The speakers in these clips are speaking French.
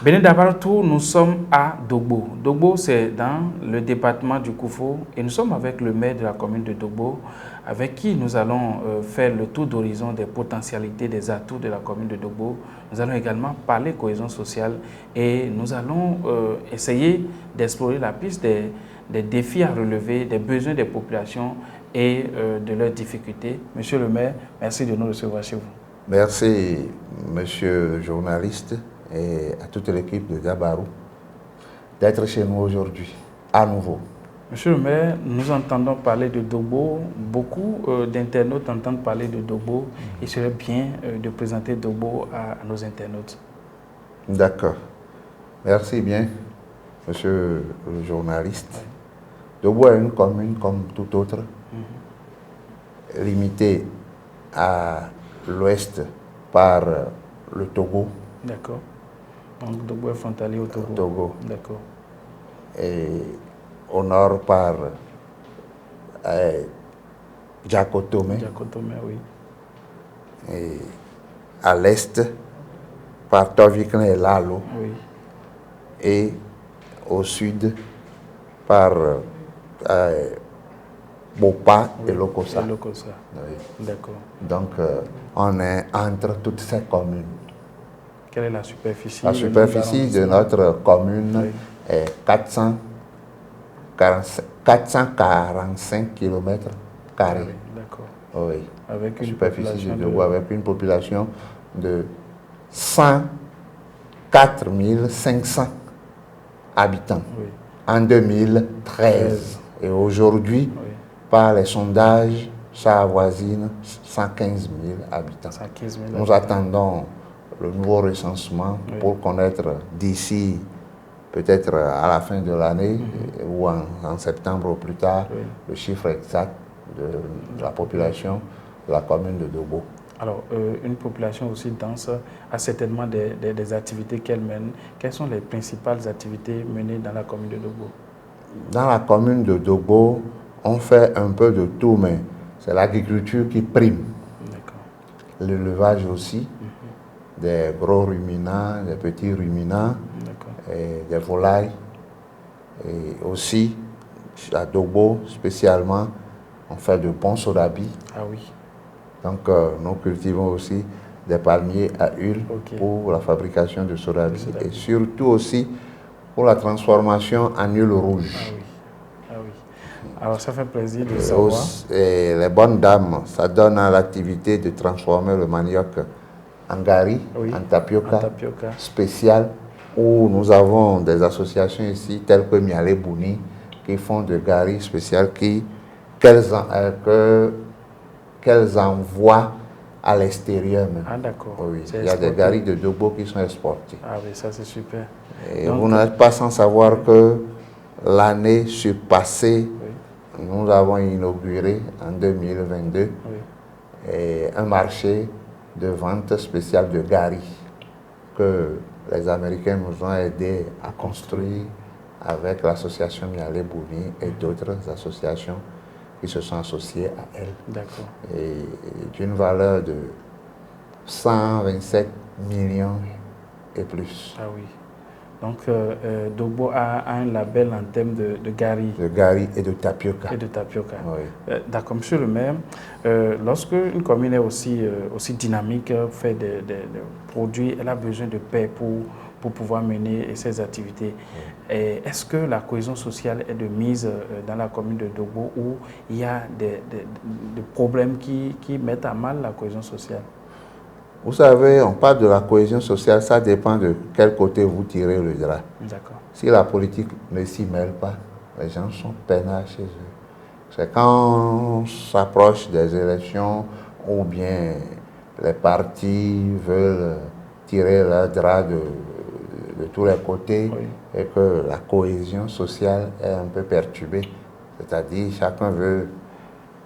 Bénin Dabartou, nous sommes à Dogbo. Dogbo, c'est dans le département du Koufo et nous sommes avec le maire de la commune de Dogbo, avec qui nous allons faire le tour d'horizon des potentialités, des atouts de la commune de Dogbo. Nous allons également parler cohésion sociale et nous allons essayer d'explorer la piste des défis à relever, des besoins des populations et de leurs difficultés. Monsieur le maire, merci de nous recevoir chez vous. Merci, monsieur le journaliste, et à toute l'équipe de Dabarou d'être chez nous aujourd'hui, à nouveau. Monsieur le maire, nous entendons parler de Dogbo. Beaucoup d'internautes entendent parler de Dogbo. Il serait bien de présenter Dogbo à nos internautes. D'accord. Merci bien, monsieur le journaliste. Oui. Dogbo est une commune comme toute autre, limitée à l'ouest par le Togo. D'accord. Donc Dogbo est frontalier au Togo. Togo. D'accord. Et au nord par Djakotome. Djakotome, oui. Et à l'est par Tovikne et Lalo. Oui. Et au sud par Bopa, oui, et Lokossa. Et Lokossa. Oui. D'accord. Donc on est entre toutes ces communes. Quelle est la superficie? La superficie de notre commune, oui, est 445 km². Oui, d'accord. Oui. Avec une superficie population de avec une population de 104 500 habitants, oui, en 2013. Et aujourd'hui, oui, par les sondages, ça avoisine 115 000 habitants. 115 000 Nous attendons le nouveau recensement, oui, pour connaître d'ici peut-être à la fin de l'année, ou en septembre ou plus tard, oui, le chiffre exact de la population de la commune de Dogbo. Alors, une population aussi dense a certainement des activités qu'elle mène. Quelles sont les principales activités menées dans la commune de Dogbo? Dans la commune de Dogbo, on fait un peu de tout, mais c'est l'agriculture qui prime. L'élevage aussi, des gros ruminants, des petits ruminants, et des volailles. Et aussi, à Dogbo, spécialement, on fait de bons sodabi. Ah oui. Donc, nous cultivons aussi des palmiers à huile, okay, pour la fabrication de sodabi. Et surtout aussi pour la transformation en huile rouge. Ah oui. Ah oui. Alors, ça fait plaisir de savoir. Et les bonnes dames, ça donne à l'activité de transformer le manioc en gari, oui, en tapioca spécial, où nous avons des associations ici, telles que Miale Bouni, qui font de gari spécial qu'elles envoient à l'extérieur même. Ah d'accord. Oui, il y a des garis de Dogbo qui sont exportés. Ah oui, ça c'est super. Et donc, vous n'êtes pas sans savoir que l'année surpassée, oui, nous avons inauguré en 2022, oui, un marché de vente spéciale de gari que les Américains nous ont aidés à construire avec l'association Miale Bouni et d'autres associations qui se sont associés à elle. D'accord. Et d'une valeur de 127 millions et plus. Ah oui. Donc, Dogbo a un label en termes de gari. De gari et de tapioca. Et de tapioca. Oui. D'accord, monsieur le maire. Lorsque une commune est aussi dynamique, fait des produits, elle a besoin de paix pour pouvoir mener ses activités. Oui. Est-ce que la cohésion sociale est de mise dans la commune de Dogbo où il y a des problèmes qui mettent à mal la cohésion sociale? Vous savez, on parle de la cohésion sociale, ça dépend de quel côté vous tirez le drap. D'accord. Si la politique ne s'y mêle pas, les gens sont peinards chez eux. C'est quand on s'approche des élections ou bien les partis veulent tirer leur drap de tous les côtés, oui, et que la cohésion sociale est un peu perturbée. C'est-à-dire chacun veut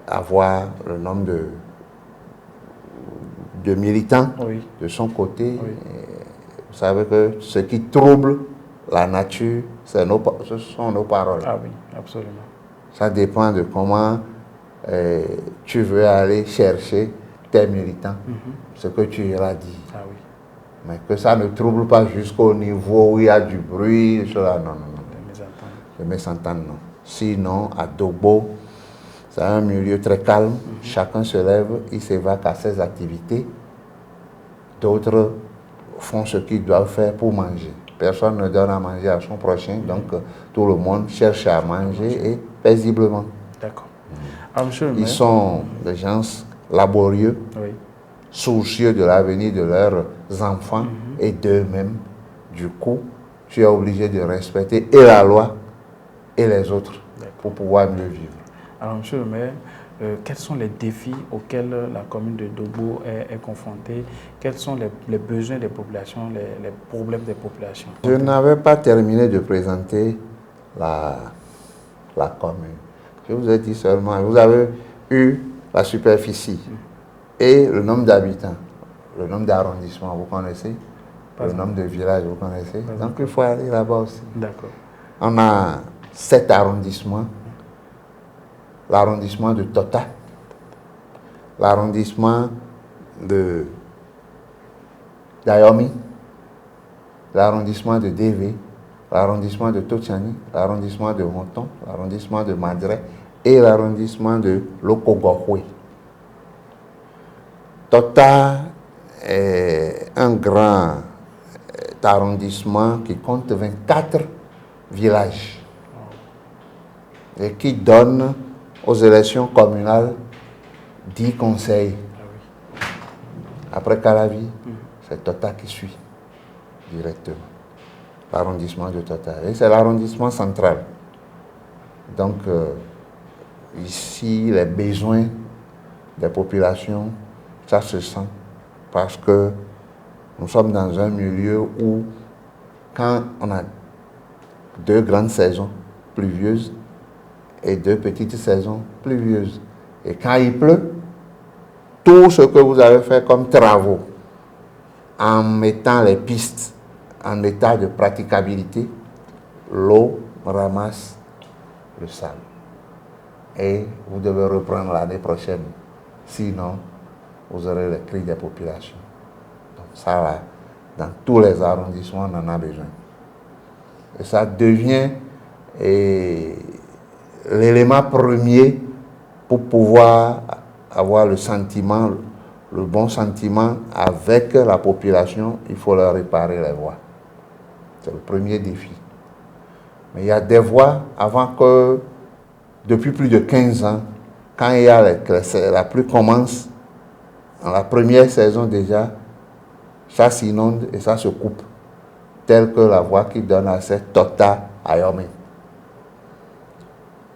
avoir le nombre de militants, oui, de son côté. Oui. Vous savez que ce qui trouble la nature, ce sont nos paroles. Ah oui, absolument. Ça dépend de comment tu veux aller chercher tes militants, ce que tu iras dire. Ah oui. Mais que ça ne trouble pas jusqu'au niveau où il y a du bruit, non, non, non. Les mésententes, non. Sinon, à Dogbo, c'est un milieu très calme. Chacun se lève, il s'évacue à ses activités. D'autres font ce qu'ils doivent faire pour manger. Personne ne donne à manger à son prochain, donc tout le monde cherche à manger et paisiblement. D'accord. Ils sont des gens laborieux, soucieux de l'avenir de leurs enfants et d'eux-mêmes. Du coup, tu es obligé de respecter et la loi et les autres pour pouvoir mieux vivre. Alors, monsieur le maire, quels sont les défis auxquels la commune de Dogbo est confrontée? Quels sont les besoins des populations, les problèmes des populations? Je n'avais pas terminé de présenter la commune. Je vous ai dit seulement, vous avez eu la superficie et le nombre d'habitants, le nombre d'arrondissements, vous connaissez? Le nombre de villages, vous connaissez? Donc il faut aller là-bas aussi. D'accord. On a 7 arrondissements. L'arrondissement de Tota, l'arrondissement de Dayomi, l'arrondissement de Deve, l'arrondissement de Totiani, l'arrondissement de Monton, l'arrondissement de Madre et l'arrondissement de Lokogohwe. Tota est un grand arrondissement qui compte 24 villages et qui donne aux élections communales 10 conseils. Après Calavi, c'est Tota qui suit directement. L'arrondissement de Tota. Et c'est l'arrondissement central. Donc, ici, les besoins des populations, ça se sent. Parce que nous sommes dans un milieu où, quand on a 2 grandes saisons pluvieuses, et 2 petites saisons pluvieuses. Et quand il pleut, tout ce que vous avez fait comme travaux, en mettant les pistes en état de praticabilité, l'eau ramasse le sable. Et vous devez reprendre l'année prochaine. Sinon, vous aurez les cris des populations. Donc ça, là, dans tous les arrondissements, on en a besoin. Et ça devient l'élément premier pour pouvoir avoir le sentiment, le bon sentiment avec la population. Il faut leur réparer les voies. C'est le premier défi. Mais il y a des voies avant que, depuis plus de 15 ans, quand il y a la pluie commence, en la première saison déjà, ça s'inonde et ça se coupe. Telle que la voie qui donne à cette Tota à Yomé.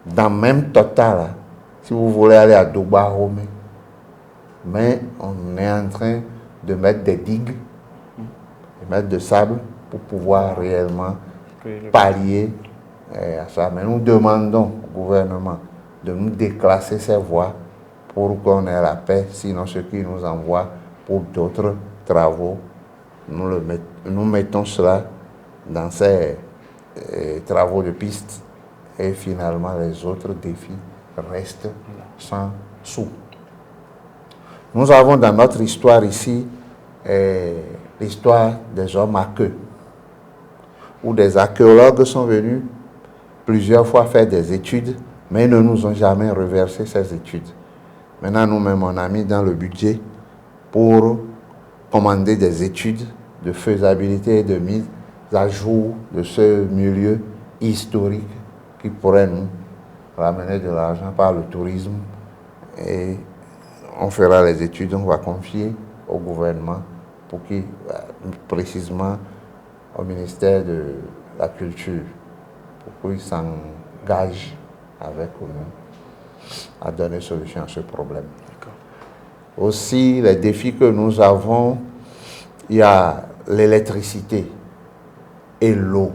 Dans même Tota, là, si vous voulez aller à Douba, Romé, mais on est en train de mettre des digues, de mettre de sable pour pouvoir réellement pallier à ça. Mais nous demandons au gouvernement de nous déclasser ces voies pour qu'on ait la paix, sinon ce qui nous envoie pour d'autres travaux, nous mettons cela dans ces travaux de piste et finalement les autres défis restent sans sous. Nous avons dans notre histoire ici l'histoire des hommes à queue, où des archéologues sont venus plusieurs fois faire des études, mais ne nous ont jamais reversé ces études. Maintenant, nous-mêmes, on a mis dans le budget pour commander des études de faisabilité et de mise à jour de ce milieu historique qui pourrait nous ramener de l'argent par le tourisme. Et on fera les études, on va confier au gouvernement pour qu'il, précisément au ministère de la Culture, pour qu'il s'engage avec nous à donner solution à ce problème. Aussi, les défis que nous avons, il y a l'électricité et l'eau.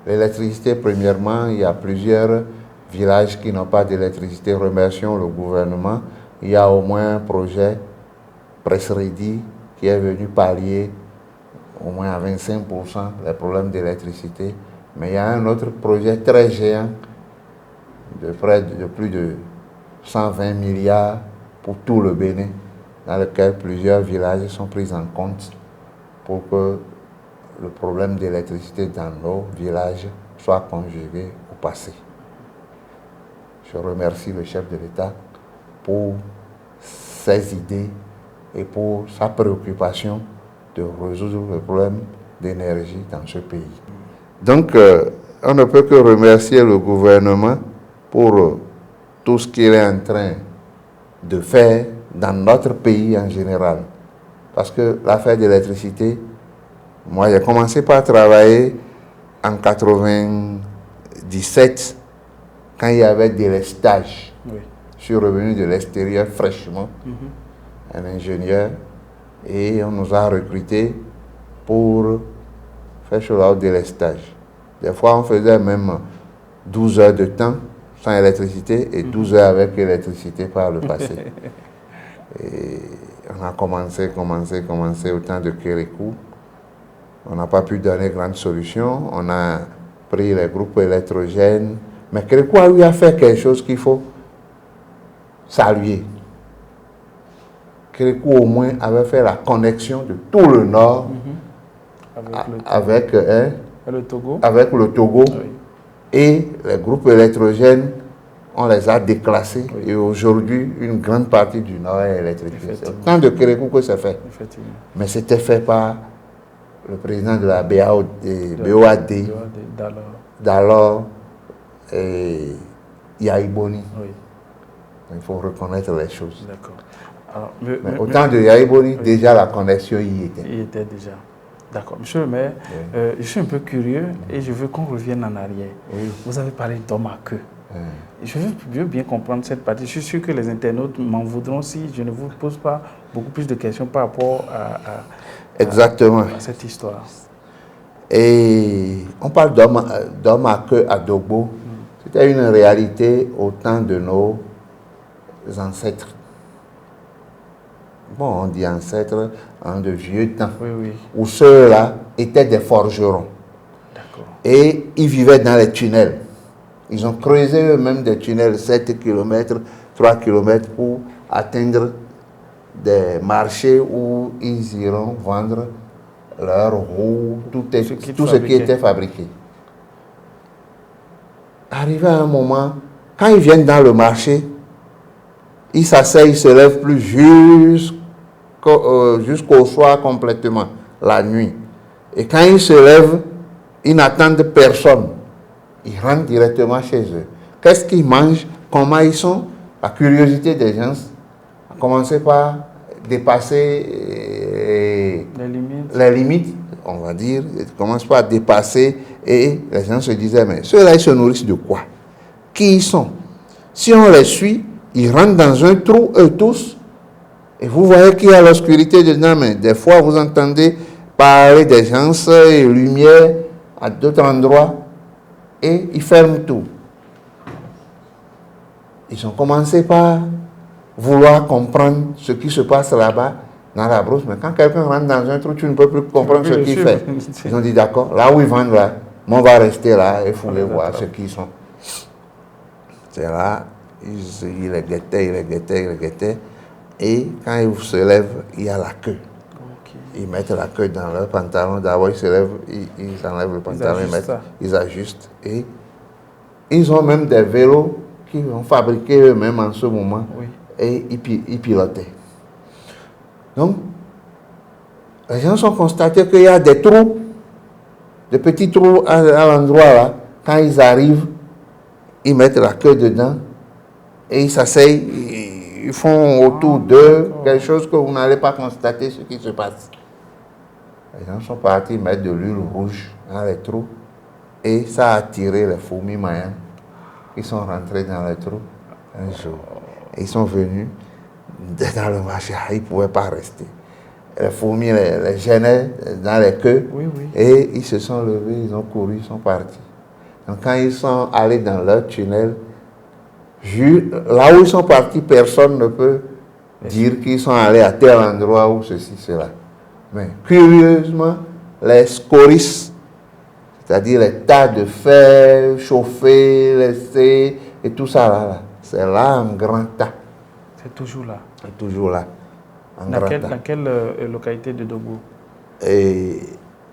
L'électricité, premièrement, il y a plusieurs villages qui n'ont pas d'électricité. Remercions le gouvernement. Il y a au moins un projet Presse Ready qui est venu pallier au moins à 25% les problèmes d'électricité. Mais il y a un autre projet très géant de plus de 120 milliards pour tout le Bénin, dans lequel plusieurs villages sont pris en compte pour que le problème d'électricité dans nos villages soit conjugué au passé. Je remercie le chef de l'État pour ses idées et pour sa préoccupation de résoudre le problème d'énergie dans ce pays. Donc, on ne peut que remercier le gouvernement pour tout ce qu'il est en train de faire dans notre pays en général. Parce que l'affaire d'électricité, moi j'ai commencé par travailler en 97 quand il y avait des stages. Oui. Je suis revenu de l'extérieur fraîchement, un ingénieur, et on nous a recrutés pour faire cela des stages. Des fois, on faisait même 12 heures de temps sans électricité et 12 heures avec électricité par le passé. Et on a commencé au temps de Kérékou. On n'a pas pu donner grande solution. On a pris les groupes électrogènes. Mais Kérékou a eu à faire quelque chose qu'il faut saluer. Kérékou au moins avait fait la connexion de tout le nord avec le Togo. Oui. Et les groupes électrogènes, on les a déclassés. Oui. Et aujourd'hui, une grande partie du nord est électrifiée. C'est tant de Kérékou que c'est fait. Mais c'était fait par le président de la BOAD d'alors, Yaïboni. Oui. Il faut reconnaître les choses. D'accord. Mais au temps de Yaïboni, oui, déjà la connexion y était. Il était déjà. D'accord. Monsieur le maire, oui, je suis un peu curieux et je veux qu'on revienne en arrière. Oui. Vous avez parlé d'homme à queue. Je veux bien comprendre cette partie. Je suis sûr que les internautes m'en voudront si je ne vous pose pas beaucoup plus de questions par rapport exactement. À cette histoire. Et on parle d'homme à queue à Dogbo. C'était une réalité au temps de nos ancêtres. Bon, on dit ancêtres en de vieux temps, oui, oui, où ceux-là étaient des forgerons. Et ils vivaient dans les tunnels. Ils ont creusé eux-mêmes des tunnels 7 km, 3 km pour atteindre des marchés où ils iront vendre leurs roues, tout ce qui était fabriqué. Arrivé à un moment, quand ils viennent dans le marché, ils s'asseyent, ils ne se lèvent plus jusqu'au soir complètement, la nuit. Et quand ils se lèvent, ils n'attendent personne. Ils rentrent directement chez eux. Qu'est-ce qu'ils mangent? Comment ils sont? La curiosité des gens a commencé par dépasser les limites, on va dire. Ils commencent par dépasser et les gens se disaient, mais ceux-là, ils se nourrissent de quoi? Qui ils sont? Si on les suit, ils rentrent dans un trou, eux tous, et vous voyez qu'il y a l'obscurité dedans, mais des fois, vous entendez parler des gens et lumière à d'autres endroits, et ils ferment tout. Ils ont commencé par vouloir comprendre ce qui se passe là-bas, dans la brousse, mais quand quelqu'un rentre dans un trou, tu ne peux plus comprendre ce qu'il fait. Ils ont dit, d'accord, là où ils vendent là, on va rester là et fouiller voir ce qu'ils sont. C'est là, ils les guettaient, et quand ils se lèvent, il y a la queue. Okay. Ils mettent la queue dans leur pantalon, d'abord ils se lèvent, ils enlèvent le pantalon, ils ajustent, et ils ont même des vélos qu'ils ont fabriqués eux-mêmes en ce moment, oui, et ils pilotaient. Donc, les gens ont constaté qu'il y a des trous, des petits trous à l'endroit là. Quand ils arrivent, ils mettent la queue dedans et ils s'asseyent, ils font autour d'eux quelque chose que vous n'allez pas constater ce qui se passe. Les gens sont partis mettre de l'huile rouge dans les trous et ça a attiré les fourmis maillantes. Ils sont rentrés dans les trous un jour. Et ils sont venus dans le marché, ils ne pouvaient pas rester. Les fourmis les gênaient dans les queues, oui, oui, et ils se sont levés, ils ont couru, ils sont partis. Donc quand ils sont allés dans leur tunnel, là où ils sont partis, personne ne peut dire qu'ils sont allés à tel endroit ou ceci, cela. Mais curieusement, les scories, c'est-à-dire les tas de fer chauffés, laissés et tout ça là, c'est là en grand tas. C'est toujours là. C'est toujours là. Dans quelle localité de Dogbo?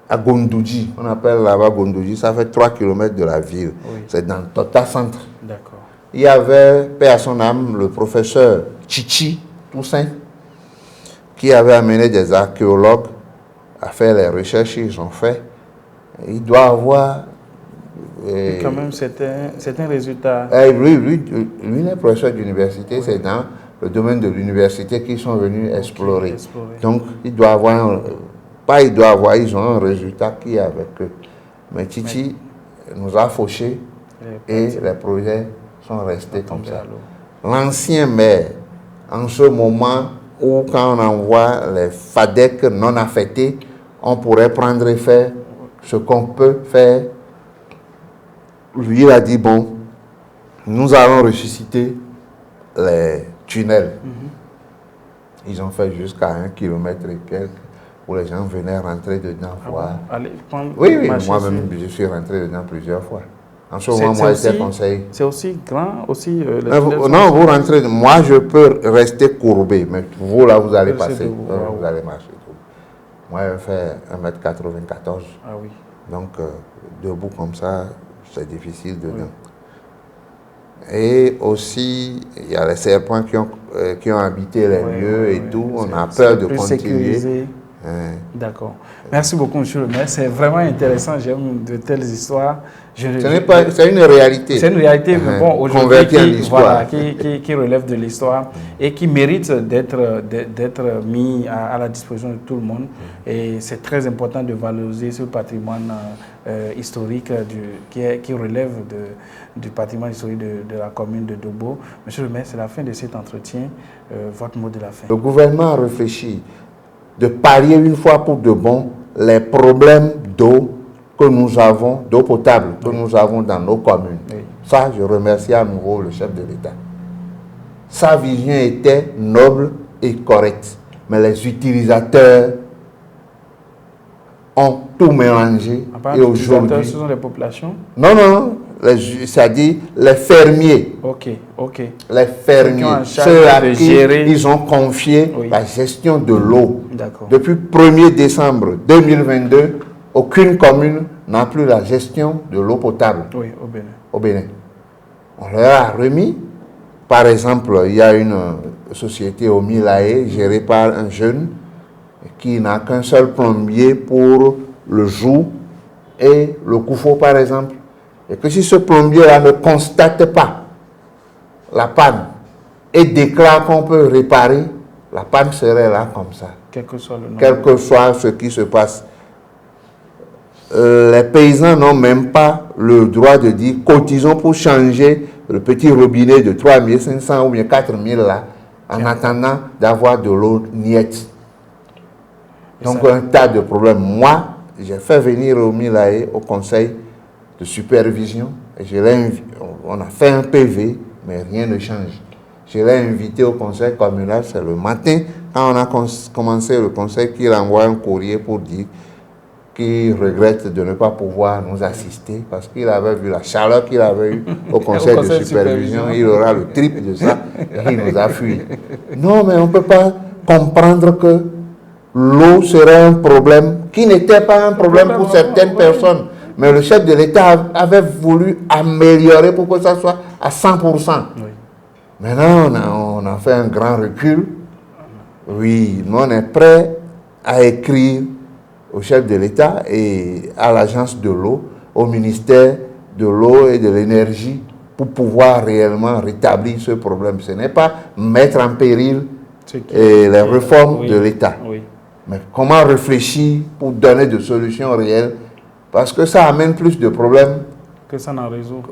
à Gondoudji, on appelle là-bas Gondoudji, ça fait 3 km de la ville. Oui. C'est dans le Tota Centre. D'accord. Il y avait, paix à son âme, le professeur Chichi Toussaint, qui avait amené des archéologues à faire les recherches qu'ils ont fait. Il doit avoir... Et quand même, c'est un résultat. Lui, il est professeur d'université, oui. C'est dans le domaine de l'université qu'ils sont venus explorer. Donc, il doit avoir... ils ont un résultat qui est avec eux. Mais Chichi nous a fauchés et les projets sont restés comme ça. L'ancien maire, en ce moment où quand on envoie les FADEC non affectés, on pourrait prendre et faire ce qu'on peut faire. Lui, il a dit, bon, nous allons ressusciter les tunnels. Ils ont fait jusqu'à 1 km et quelques où les gens venaient rentrer dedans voir. Oui, moi-même, je suis rentré dedans plusieurs fois. En ce moment, moi, j'étais conseiller. C'est aussi grand, aussi... non, vous rentrez... Moi, je peux rester courbé, mais vous, là, vous allez passer. Vous allez marcher. Moi, je fais 1m94. Ah oui. Donc, debout comme ça, c'est difficile dedans. Oui. Et aussi, il y a les serpents qui ont habité les lieux et tout. On a peur de continuer. D'accord. Merci beaucoup, monsieur le maire. C'est vraiment intéressant. J'aime de telles histoires. C'est une réalité. C'est une réalité, bon, aujourd'hui, qui relève de l'histoire et qui mérite d'être mis à la disposition de tout le monde. Et c'est très important de valoriser ce patrimoine historique qui relève du patrimoine historique de la commune de Dogbo. Monsieur le maire, c'est la fin de cet entretien. Votre mot de la fin. Le gouvernement a réfléchi de pallier une fois pour de bon les problèmes d'eau que nous avons, d'eau potable que nous avons dans nos communes. Oui. Ça, je remercie à nouveau le chef de l'État. Sa vision était noble et correcte, mais les utilisateurs ont tout mélangé. Et aujourd'hui, ce sont les populations? Non, c'est-à-dire les fermiers. Ok. Les fermiers, ceux à qui ils ont confié la gestion de l'eau. Depuis 1er décembre 2022, aucune commune n'a plus la gestion de l'eau potable. Oui, au Bénin. On leur a remis. Par exemple, il y a une société au Milaé gérée par un jeune qui n'a qu'un seul plombier pour le jour et le Koufo, par exemple. Et que si ce plombier-là ne constate pas la panne et déclare qu'on peut réparer, la panne serait là comme ça. Quel que soit ce qui se passe. Les paysans n'ont même pas le droit de dire cotisons pour changer le petit robinet de 3500 ou bien 4000 là, en attendant d'avoir de l'eau niette. Donc un tas de problèmes. Moi, j'ai fait venir au Milaé au conseil de supervision et on a fait un PV, mais rien ne change. Je l'ai invité au conseil communal, c'est le matin, quand on a commencé le conseil, qu'il envoie un courrier pour dire qu'il regrette de ne pas pouvoir nous assister parce qu'il avait vu la chaleur qu'il avait eue au conseil de supervision. Il aura le triple de ça et il nous a fui. Non, mais on ne peut pas comprendre que l'eau serait un problème qui n'était pas un problème pour certaines personnes. Mais le chef de l'État avait voulu améliorer pour que ça soit à 100%. Maintenant, on a fait un grand recul. Oui, nous on est prêt à écrire au chef de l'État et à l'agence de l'eau, au ministère de l'eau et de l'énergie pour pouvoir réellement rétablir ce problème. Ce n'est pas mettre en péril les réformes de l'État. Mais comment réfléchir pour donner des solutions réelles, parce que ça amène plus de problèmes que ça n'en résout.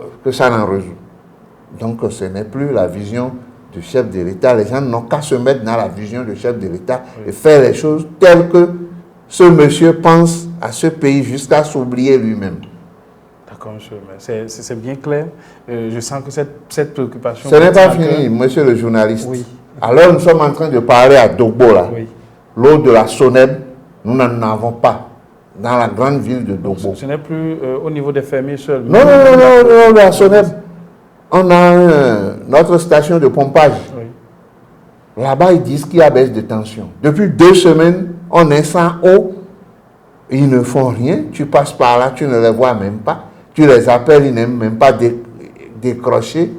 Donc ce n'est plus la vision du chef de l'État. Les gens n'ont qu'à se mettre dans la vision du chef de l'État et faire les choses telles que ce monsieur pense à ce pays jusqu'à s'oublier lui-même. D'accord, monsieur. C'est bien clair. Je sens que cette préoccupation... Ce n'est pas fini, monsieur le journaliste. Oui. Alors nous sommes en train de parler à Dogbo là. Oui. L'eau de la Soneb, nous n'en avons pas dans la grande ville de Dogbo. Ce n'est plus au niveau des fermiers seuls. Non, la Soneb. On a notre station de pompage. Oui. Là-bas, ils disent qu'il y a baisse de tension. Depuis 2 semaines, on est sans eau Ils ne font rien, tu passes par là, tu ne les vois même pas. Tu les appelles, ils n'aiment même pas décrocher.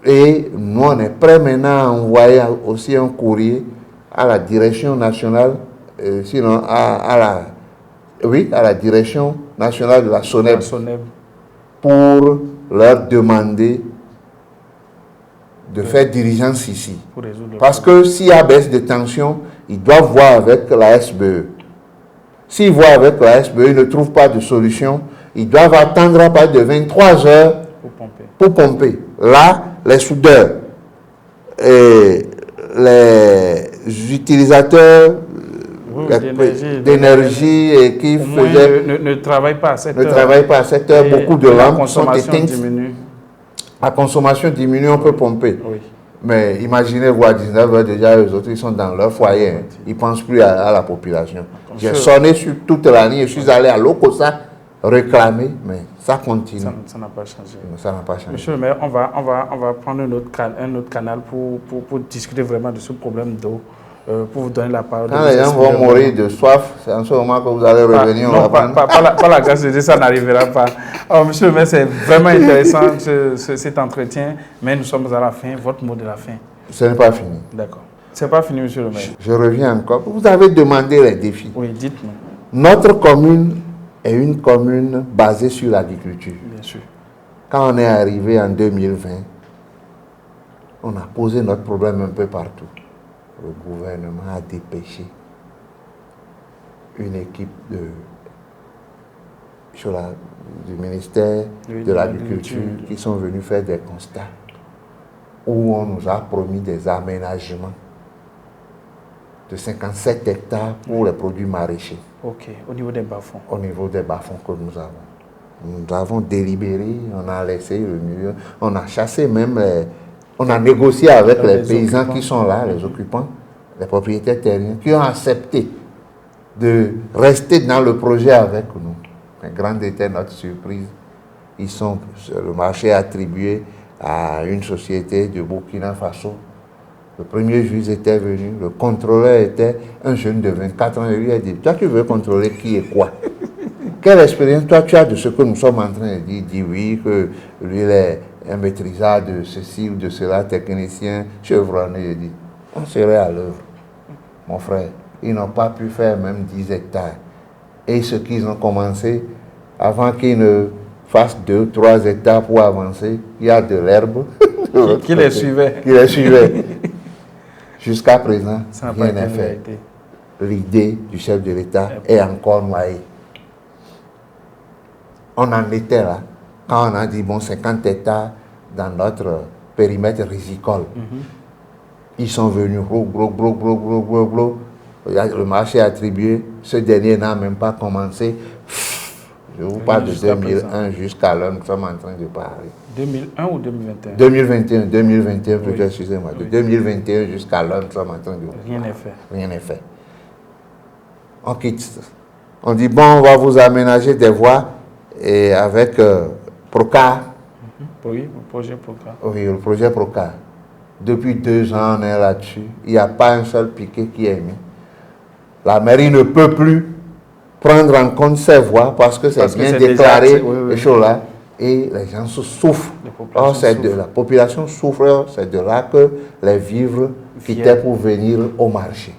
Et nous, on est prêts maintenant à envoyer aussi un courrier à la direction nationale, sinon à la direction nationale de la SONEB, pour leur demander de faire diligence ici. Parce que s'il y a baisse de tension, ils doivent voir avec la SBE. S'ils voient avec la SBE, ils ne trouvent pas de solution, ils doivent attendre à partir de 23 heures pour pomper. Là, les soudeurs et les utilisateurs d'énergie et qui ne travaillent pas à 7 heures. Beaucoup de lampes sont éteintes. La consommation diminue, on peut pomper. Oui. Mais imaginez-vous à 19 heures déjà, les autres ils sont dans leur foyer. Hein. Ils ne pensent plus à la population. J'ai sonné sur toute la ligne, je suis allé à l'Okosa réclamer, mais ça continue. Ça n'a pas changé. Ça n'a pas changé. Monsieur le maire, on va prendre un autre canal pour discuter vraiment de ce problème d'eau. Pour vous donner la parole. Quand les gens vont mourir de soif, c'est en ce moment que vous allez revenir. Pas la grâce de Dieu, ça n'arrivera pas. Alors, monsieur le maire, c'est vraiment intéressant cet entretien, mais nous sommes à la fin. Votre mot de la fin. Ce n'est pas fini. D'accord. Ce n'est pas fini, monsieur le maire. Je reviens encore. Vous avez demandé les défis. Oui, dites-nous. Notre commune est une commune basée sur l'agriculture. Bien sûr. Quand on est arrivé en 2020, on a posé notre problème un peu partout. Le gouvernement a dépêché une équipe du ministère de l'Agriculture qui sont venus faire des constats où on nous a promis des aménagements de 57 hectares pour les produits maraîchers. Ok, au niveau des bas-fonds. Au niveau des bas-fonds que nous avons. Nous avons délibéré, on a laissé le milieu, on a chassé même on a négocié avec les paysans qui sont là, les occupants, les propriétaires terriens, qui ont accepté de rester dans le projet avec nous. Mais grande était notre surprise. Le marché est attribué à une société de Burkina Faso. Le premier juge était venu, le contrôleur était un jeune de 24 ans. Il lui a dit, toi tu veux contrôler qui et quoi? Quelle expérience toi tu as de ce que nous sommes en train de dire? Il dit oui, que lui il est un maîtrisard de ceci ou de cela, technicien, chevronné. Il dit, on serait à l'œuvre. Mon frère, ils n'ont pas pu faire même 10 hectares. Et ce qu'ils ont commencé, avant qu'ils ne fassent 2-3 hectares pour avancer, il y a de l'herbe. Qui les suivait. Qui les suivait. Jusqu'à présent, rien n'est fait. L'idée du chef de l'État est encore noyée. On en était là. Quand on a dit, bon, 50 hectares dans notre périmètre risicole, ils sont venus, le marché attribué, ce dernier n'a même pas commencé. Je vous parle de 2001 jusqu'à là, nous sommes en train de parler. 2001 ou 2021 2021 plutôt, excusez-moi. De 2021 jusqu'à là, nous sommes en train de parler. Rien n'est fait. Rien n'est fait. On quitte. On dit, bon, on va vous aménager des voies et avec Procar. Oui, le projet Procar. Oui, le projet Procar. Depuis 2 ans, on est là-dessus. Il n'y a pas un seul piquet qui est mis. La mairie ne peut plus prendre en compte ces voies parce que c'est bien déclaré, les choses-là. Et les gens souffrent. La population souffre, c'est de là que les vivres quittaient pour venir au marché.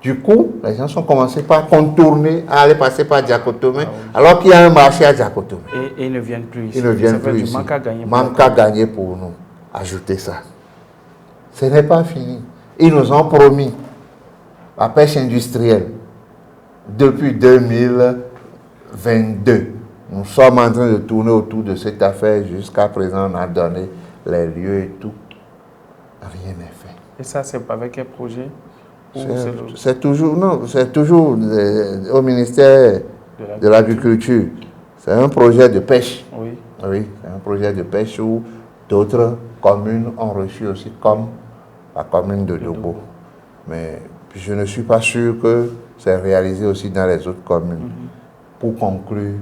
Du coup, les gens sont commencés par contourner, à aller passer par Diakotomé, alors qu'il y a un marché à Diakotomé. Et ils ne viennent plus ici. Ils ne viennent plus ici. Manque à gagner pour nous. Ajoutez ça. Ce n'est pas fini. Ils nous ont promis la pêche industrielle depuis 2022. Nous sommes en train de tourner autour de cette affaire. Jusqu'à présent, on a donné les lieux et tout. Rien n'est fait. Et ça, c'est avec quel projet? C'est toujours au ministère de l'Agriculture. C'est un projet de pêche. Oui. Oui, c'est un projet de pêche où d'autres communes ont reçu aussi, comme la commune de Dobo. Mais je ne suis pas sûr que c'est réalisé aussi dans les autres communes. Pour conclure,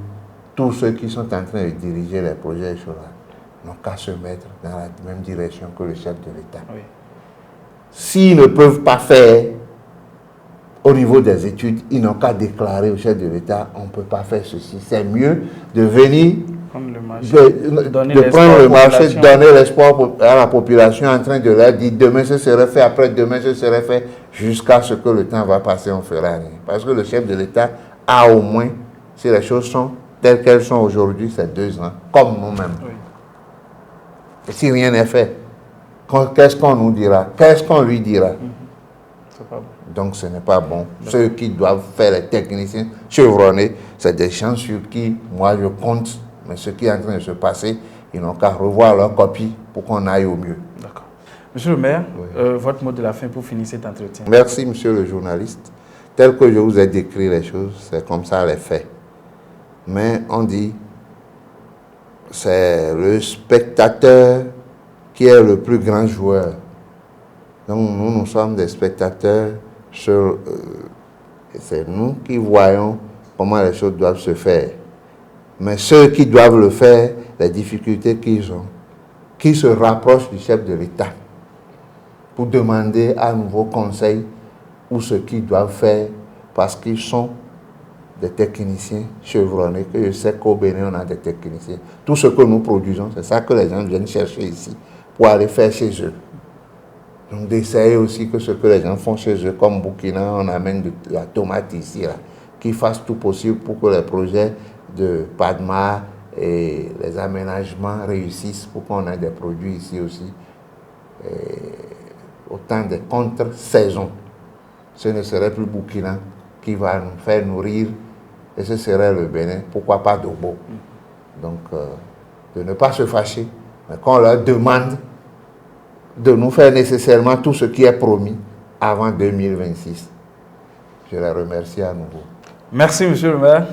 tous ceux qui sont en train de diriger les projets n'ont qu'à se mettre dans la même direction que le chef de l'État. Oui. S'ils ne peuvent pas faire, au niveau des études, ils n'ont qu'à déclarer au chef de l'État, on ne peut pas faire ceci. C'est mieux de venir, de prendre le marché, donner l'espoir à la population en train de leur dire demain ce serait fait, après-demain ce serait fait, jusqu'à ce que le temps va passer, on ne fera rien. Parce que le chef de l'État a au moins, si les choses sont telles qu'elles sont aujourd'hui, c'est 2 ans, comme nous-mêmes. Oui. Et si rien n'est fait, qu'est-ce qu'on nous dira? Qu'est-ce qu'on lui dira? C'est pas bon. Donc ce n'est pas bon. Ceux qui doivent faire les techniciens chevronnés, c'est des gens sur qui moi je compte, mais ce qui est en train de se passer, ils n'ont qu'à revoir leur copie pour qu'on aille au mieux. D'accord. Monsieur le maire, oui. Votre mot de la fin pour finir cet entretien. Merci monsieur le journaliste. Tel que je vous ai décrit les choses, c'est comme ça les faits. Mais on dit, c'est le spectateur qui est le plus grand joueur. Donc nous sommes des spectateurs, c'est nous qui voyons comment les choses doivent se faire. Mais ceux qui doivent le faire, les difficultés qu'ils ont, qui se rapprochent du chef de l'État pour demander à nouveau conseil ou ce qu'ils doivent faire parce qu'ils sont des techniciens chevronnés, que je sais qu'au Bénin on a des techniciens. Tout ce que nous produisons, c'est ça que les gens viennent chercher ici pour aller faire chez eux. Donc d'essayer aussi que ce que les gens font chez eux, comme Burkina, on amène de la tomate ici, là, qu'ils fassent tout possible pour que les projets de Padma et les aménagements réussissent, pour qu'on ait des produits ici aussi. Et autant de contre-saisons. Ce ne serait plus Burkina qui va nous faire nourrir, et ce serait le Bénin, pourquoi pas Dogbo. Donc, de ne pas se fâcher, mais qu'on leur demande de nous faire nécessairement tout ce qui est promis avant 2026. Je les remercie à nouveau. Merci, monsieur le maire.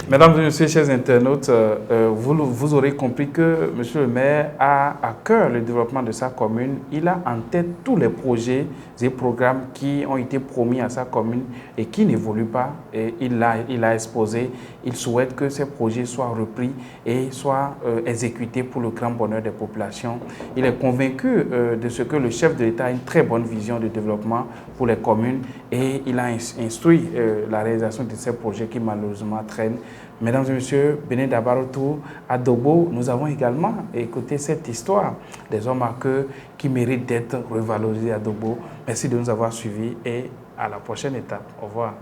Mesdames et messieurs, chers internautes, vous aurez compris que monsieur le maire a à cœur le développement de sa commune. Il a en tête tous les projets et programmes qui ont été promis à sa commune et qui n'évoluent pas. Et il a exposé. Il souhaite que ces projets soient repris et soient exécutés pour le grand bonheur des populations. Il est convaincu de ce que le chef de l'État a une très bonne vision de développement pour les communes et il a instruit la réalisation de ces projets qui malheureusement traînent. Mesdames et messieurs, Bénin Dabaroto, à Dogbo, nous avons également écouté cette histoire des hommes à cœur qui méritent d'être revalorisés à Dogbo. Merci de nous avoir suivis et à la prochaine étape. Au revoir.